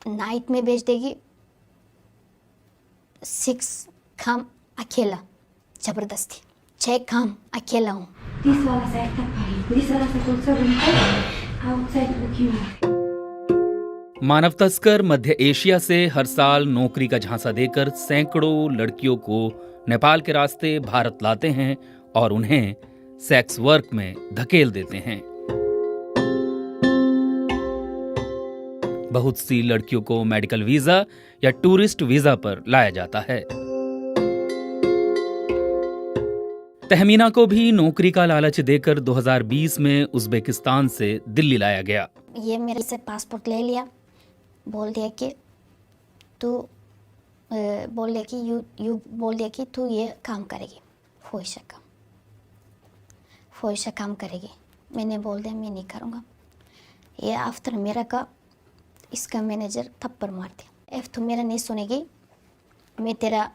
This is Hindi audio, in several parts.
नाइट में बेच देगी 6 काम अकेला जबरदस्ती 6 काम अकेला हूँ। This one is at the party. This one is also outside the queue. मानव तस्कर मध्य एशिया से हर साल नौकरी का झांसा देकर सैकड़ों लड़कियों को नेपाल के रास्ते भारत लाते हैं और उन्हें सेक्स वर्क में धकेल देते हैं। बहुत सी लड़कियों को मेडिकल वीजा या टूरिस्ट वीजा पर लाया जाता है। तहमीना को भी नौकरी का लालच देकर 2020 में उज्बेकिस्तान से दिल्ली लाया गया। ये मेरे से पासपोर्ट ले लिया, बोल दिया कि तू बोल दिया कि तू ये काम करेगी, फौजा काम करेगी। मैंने बोल दिया मैं नहीं करूँगा। ये आफ्टर मेरा का इसका मैनेजर थप्पड़ मार दिया, तू मेरा नहीं सुनेगी, मैं तेरा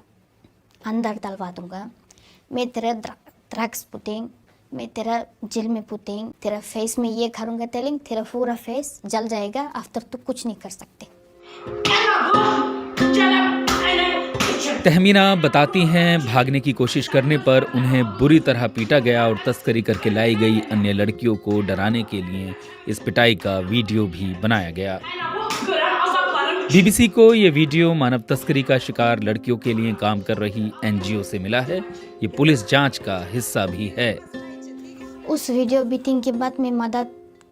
अंदर डलवा दूँगा, मैं तेरा ड्रग्स पुटिंग, मैं तेरा जेल में पुटिंग, तेरा फेस में ये करूँगा टेलिंग, तेरा पूरा फेस जल जाएगा, आफ्टर तू कुछ नहीं कर सकते। तहमीना बताती हैं भागने की कोशिश करने पर उन्हें बुरी तरह पीटा गया और तस्करी करके लाई गई अन्य लड़कियों को डराने के लिए इस पिटाई का वीडियो भी बनाया गया। बीबीसी को ये वीडियो मानव तस्करी का शिकार लड़कियों के लिए काम कर रही एनजीओ से मिला है। ये पुलिस जांच का हिस्सा भी है। उस वीडियो बीटिंग के बाद मैं मदद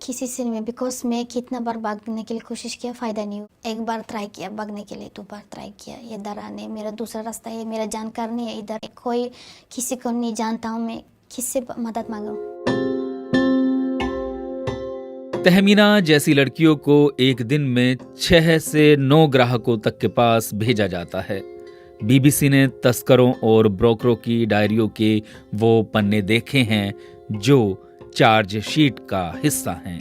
किसी से नहीं, बिकॉज मैं कितना बार भागने के लिए कोशिश किया, फ़ायदा नहीं हुआ। एक बार ट्राई किया भागने के लिए, 2 बार ट्राई किया। ये डराने मेरा दूसरा रास्ता है, मेरा जानकार नहीं है इधर, कोई किसी को नहीं जानता हूँ, मैं किससे मदद मांगूं। तहमीना जैसी लड़कियों को एक दिन में 6 से 9 ग्राहकों तक के पास भेजा जाता है। बीबीसी ने तस्करों और ब्रोकरों की डायरियों के वो पन्ने देखे हैं जो चार्जशीट का हिस्सा हैं।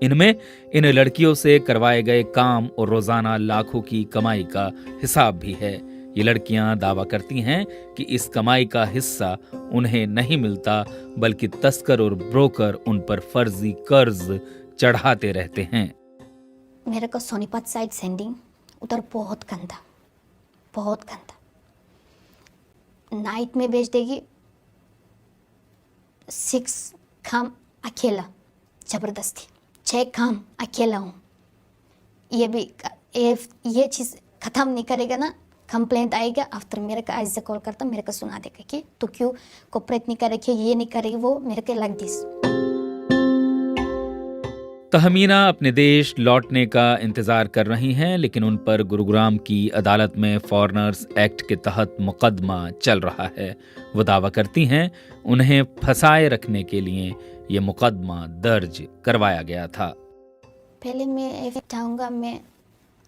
इनमें इन लड़कियों से करवाए गए काम और रोजाना लाखों की कमाई का हिसाब भी है। ये लड़कियां दावा करती हैं कि इस कमाई का हिस्सा उन्हें नहीं मिलता, बल्कि तस्कर और ब्रोकर उन पर फर्जी कर्ज चढ़ाते रहते हैं। मेरे को सोनीपत साइड सेंडिंग, उधर बहुत गंदा। नाइट में बेच देगी 6 काम अकेला जबरदस्ती 6 काम अकेला हूँ। ये चीज़ ख़त्म नहीं करेगा ना, कंप्लेंट आएगा, आफ्टर मेरे का ऐसे कॉल करता, मेरे को सुना देगा कि तू क्यों कोऑपरेट नहीं करेगी, ये नहीं करेगी, वो मेरे के लाइक दिस। तहमीना अपने देश लौटने का इंतजार कर रही हैं, लेकिन उन पर गुरुग्राम की अदालत में फॉरेनर्स एक्ट के तहत मुकदमा चल रहा है। वो दावा करती हैं उन्हें फंसाए रखने के लिए ये मुकदमा दर्ज करवाया गया था। पहले मैं चाहूँगा, मैं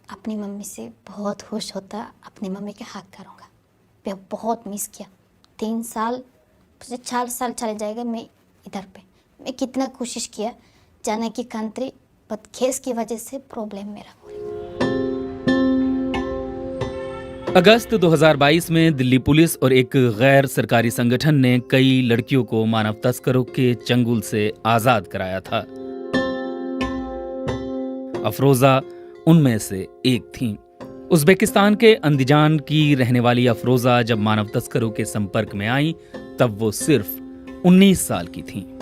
अपनी मम्मी से बहुत खुश होता, अपनी मम्मी के हक करूँगा। मैं बहुत मिस किया, 3 साल 4 साल चले जाएगा मैं इधर पे। मैं कितना कोशिश किया जाने की कंट्री, बट केस की वजह से प्रॉब्लम मेरा हो रही। अगस्त 2022 में दिल्ली पुलिस और एक गैर सरकारी संगठन ने कई लड़कियों को मानव तस्करों के चंगुल से आजाद कराया था। अफरोजा उनमें से एक थी। उज्बेकिस्तान के अंदिजान की रहने वाली अफरोजा जब मानव तस्करों के संपर्क में आई तब वो सिर्फ 19 साल की थी।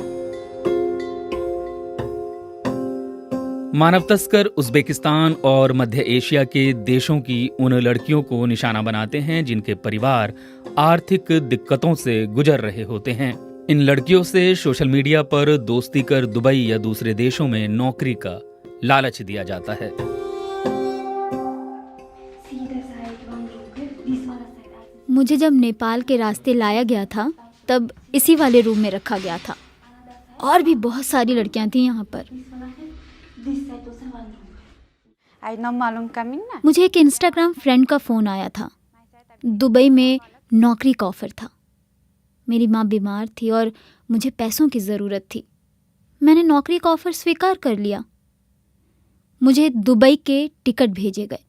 मानव तस्कर उज्बेकिस्तान और मध्य एशिया के देशों की उन लड़कियों को निशाना बनाते हैं जिनके परिवार आर्थिक दिक्कतों से गुजर रहे होते हैं। इन लड़कियों से सोशल मीडिया पर दोस्ती कर दुबई या दूसरे देशों में नौकरी का लालच दिया जाता है। मुझे जब नेपाल के रास्ते लाया गया था तब इसी वाले रूम में रखा गया था, और भी बहुत सारी लड़कियां थी यहाँ पर। मुझे एक इंस्टाग्राम फ्रेंड का फ़ोन आया था। दुबई में नौकरी का ऑफ़र था। मेरी माँ बीमार थी और मुझे पैसों की ज़रूरत थी। मैंने नौकरी का ऑफ़र स्वीकार कर लिया। मुझे दुबई के टिकट भेजे गए।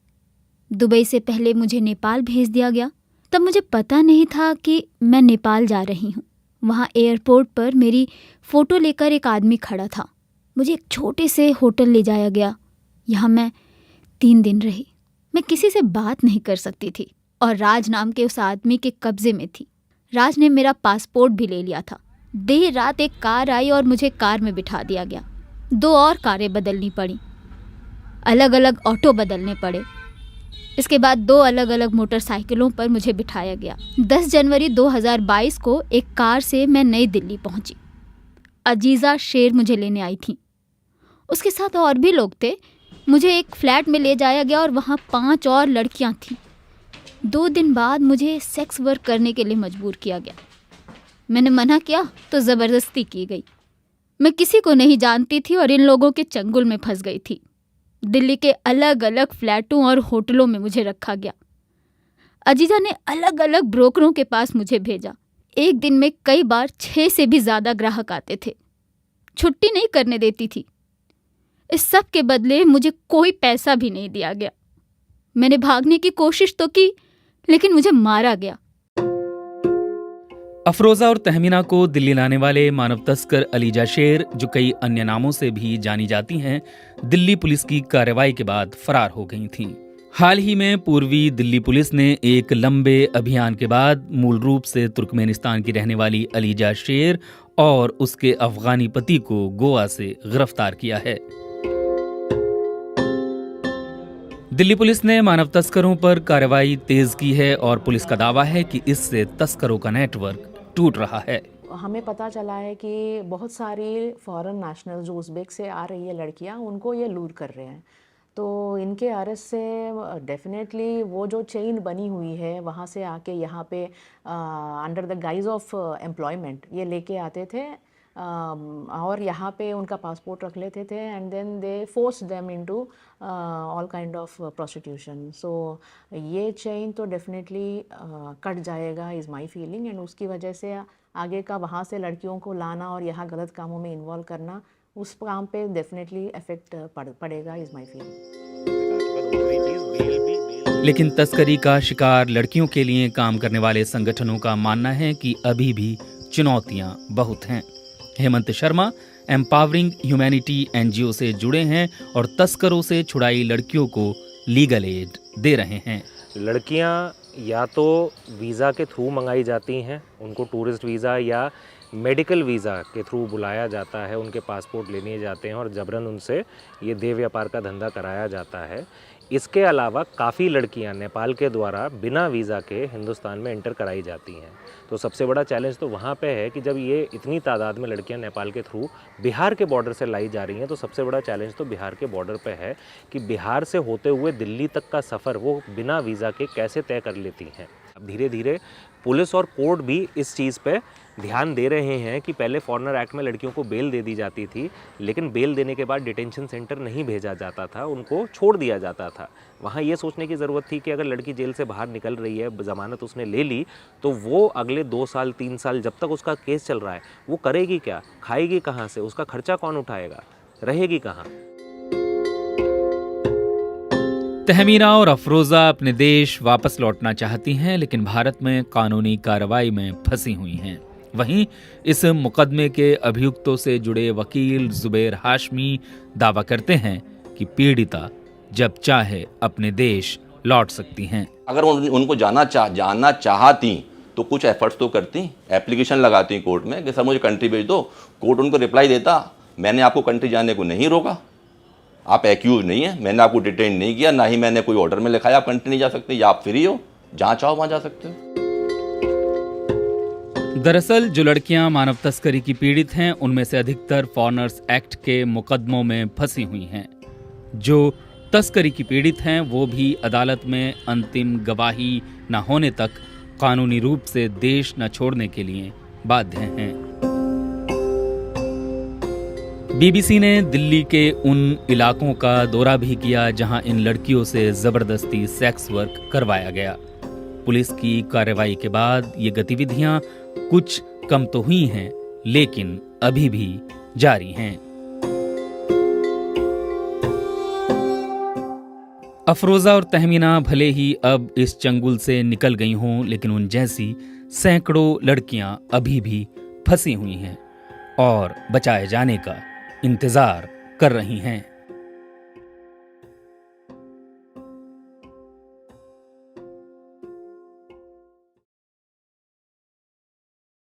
दुबई से पहले मुझे नेपाल भेज दिया गया। तब मुझे पता नहीं था कि मैं नेपाल जा रही हूँ। वहाँ एयरपोर्ट पर मेरी फ़ोटो लेकर एक आदमी खड़ा था। मुझे एक छोटे से होटल ले जाया गया। यहाँ मैं 3 दिन रही। मैं किसी से बात नहीं कर सकती थी और राज नाम के उस आदमी के कब्जे में थी। राज ने मेरा पासपोर्ट भी ले लिया था। देर रात एक कार आई और मुझे कार में बिठा दिया गया। 2 और कारें बदलनी पड़ी, अलग अलग ऑटो बदलने पड़े। इसके बाद 2 अलग अलग मोटरसाइकिलों पर मुझे बिठाया गया। 10 जनवरी 2022 को एक कार से मैं नई दिल्ली पहुंची। अजीज़ा शेर मुझे लेने आई थी। उसके साथ और भी लोग थे। मुझे एक फ्लैट में ले जाया गया और वहाँ 5 और लड़कियाँ थीं। 2 दिन बाद मुझे सेक्स वर्क करने के लिए मजबूर किया गया। मैंने मना किया तो ज़बरदस्ती की गई। मैं किसी को नहीं जानती थी और इन लोगों के चंगुल में फंस गई थी। दिल्ली के अलग अलग फ्लैटों और होटलों में मुझे रखा गया। अजीज़ा ने अलग अलग ब्रोकरों के पास मुझे भेजा। एक दिन में कई बार 6 से भी ज़्यादा ग्राहक आते थे। छुट्टी नहीं करने देती थी। इस सब के बदले मुझे कोई पैसा भी नहीं दिया गया। मैंने भागने की कोशिश तो की, लेकिन मुझे मारा गया। अफरोज़ा और तहमीना को दिल्ली लाने वाले मानव तस्कर अलीजा शेर, जो कई अन्य नामों से भी जानी जाती हैं, दिल्ली पुलिस की कार्रवाई के बाद फरार हो गई थीं। हाल ही में पूर्वी दिल्ली पुलिस ने एक लंबे अभियान के बाद मूल रूप से तुर्कमेनिस्तान की रहने वाली अलीजा शेर और उसके अफगानी पति को गोवा से गिरफ्तार किया है। दिल्ली पुलिस ने मानव तस्करों पर कार्रवाई तेज की है और पुलिस का दावा है कि इससे तस्करों का नेटवर्क टूट रहा है। हमें पता चला है कि बहुत सारी फॉरेन नेशनल जो उज़्बेक से आ रही है लड़कियां, उनको ये लूर कर रहे हैं। तो इनके अरेस्ट से डेफिनेटली वो जो चेन बनी हुई है वहाँ से आके यहाँ पे under the guys of employment ये लेके आते थे और यहाँ पे उनका पासपोर्ट रख लेते थे and then they force them into all kind of prostitution. So ये चेन तो डेफिनेटली कट जाएगा इज़ माई फीलिंग। एंड उसकी वजह से आगे का वहाँ से लड़कियों को लाना और यहाँ गलत कामों में इन्वॉल्व करना, उस काम पे डेफिनेटली इफेक्ट पड़ेगा इज़ माई फीलिंग। लेकिन तस्करी का शिकार लड़कियों के लिए काम करने वाले संगठनों का मानना है कि अभी भी चुनौतियां बहुत हैं। Hemant Sharma empowering humanity NGO से जुड़े हैं और तस्करों से छुड़ाई लड़कियों को लीगल एड दे रहे हैं। लड़कियां या तो वीज़ा के थ्रू मंगाई जाती हैं, उनको टूरिस्ट वीज़ा या मेडिकल वीज़ा के थ्रू बुलाया जाता है, उनके पासपोर्ट लेने जाते हैं और जबरन उनसे ये देह व्यापार का धंधा कराया जाता है। इसके अलावा काफ़ी लड़कियां नेपाल के द्वारा बिना वीज़ा के हिंदुस्तान में एंटर कराई जाती हैं। तो सबसे बड़ा चैलेंज तो वहाँ पे है कि जब ये इतनी तादाद में लड़कियां नेपाल के थ्रू बिहार के बॉर्डर से लाई जा रही हैं, तो सबसे बड़ा चैलेंज तो बिहार के बॉर्डर पे है कि बिहार से होते हुए दिल्ली तक का सफ़र वो बिना वीज़ा के कैसे तय कर लेती हैं। अब धीरे धीरे पुलिस और कोर्ट भी इस चीज़ पे ध्यान दे रहे हैं कि पहले फॉरेनर एक्ट में लड़कियों को बेल दे दी जाती थी, लेकिन बेल देने के बाद डिटेंशन सेंटर नहीं भेजा जाता था, उनको छोड़ दिया जाता था। वहाँ ये सोचने की ज़रूरत थी कि अगर लड़की जेल से बाहर निकल रही है, ज़मानत उसने ले ली, तो वो अगले 2 साल 3 साल जब तक उसका केस चल रहा है वो करेगी क्या, खाएगी कहाँ से, उसका खर्चा कौन उठाएगा, रहेगी कहाँ। तहमीना और अफरोज़ा अपने देश वापस लौटना चाहती हैं, लेकिन भारत में कानूनी कार्रवाई में फंसी हुई हैं। वहीं इस मुकदमे के अभियुक्तों से जुड़े वकील जुबैर हाशमी दावा करते हैं कि पीड़िता जब चाहे अपने देश लौट सकती हैं। अगर उनको जानना चाहती तो कुछ एफर्ट्स तो करती, एप्लीकेशन लगाती कोर्ट में कि सर मुझे कंट्री भेज दो। कोर्ट उनको रिप्लाई देता, मैंने आपको कंट्री जाने को नहीं रोका, आप एक्यूज नहीं है, मैंने आपको डिटेन नहीं किया, ना ही मैंने कोई ऑर्डर में लिखा है आप कंट्री नहीं जा सकते, या आप फ्री हो, जहाँ चाहो वहाँ जा सकते हो। दरअसल जो लड़कियां मानव तस्करी की पीड़ित हैं, उनमें से अधिकतर फॉरेनर्स एक्ट के मुकदमों में फंसी हुई हैं। जो तस्करी की पीड़ित हैं वो भी अदालत में अंतिम गवाही न होने तक कानूनी रूप से देश न छोड़ने के लिए बाध्य हैं। बीबीसी ने दिल्ली के उन इलाकों का दौरा भी किया जहां इन लड़कियों से जबरदस्ती सेक्स वर्क करवाया गया। पुलिस की कार्रवाई के बाद ये गतिविधियां कुछ कम तो हुई हैं, लेकिन अभी भी जारी हैं। अफरोज़ा और तहमीना भले ही अब इस चंगुल से निकल गई हों, लेकिन उन जैसी सैकड़ों लड़कियां अभी भी फंसी हुई हैं और बचाए जाने का इंतजार कर रही हैं।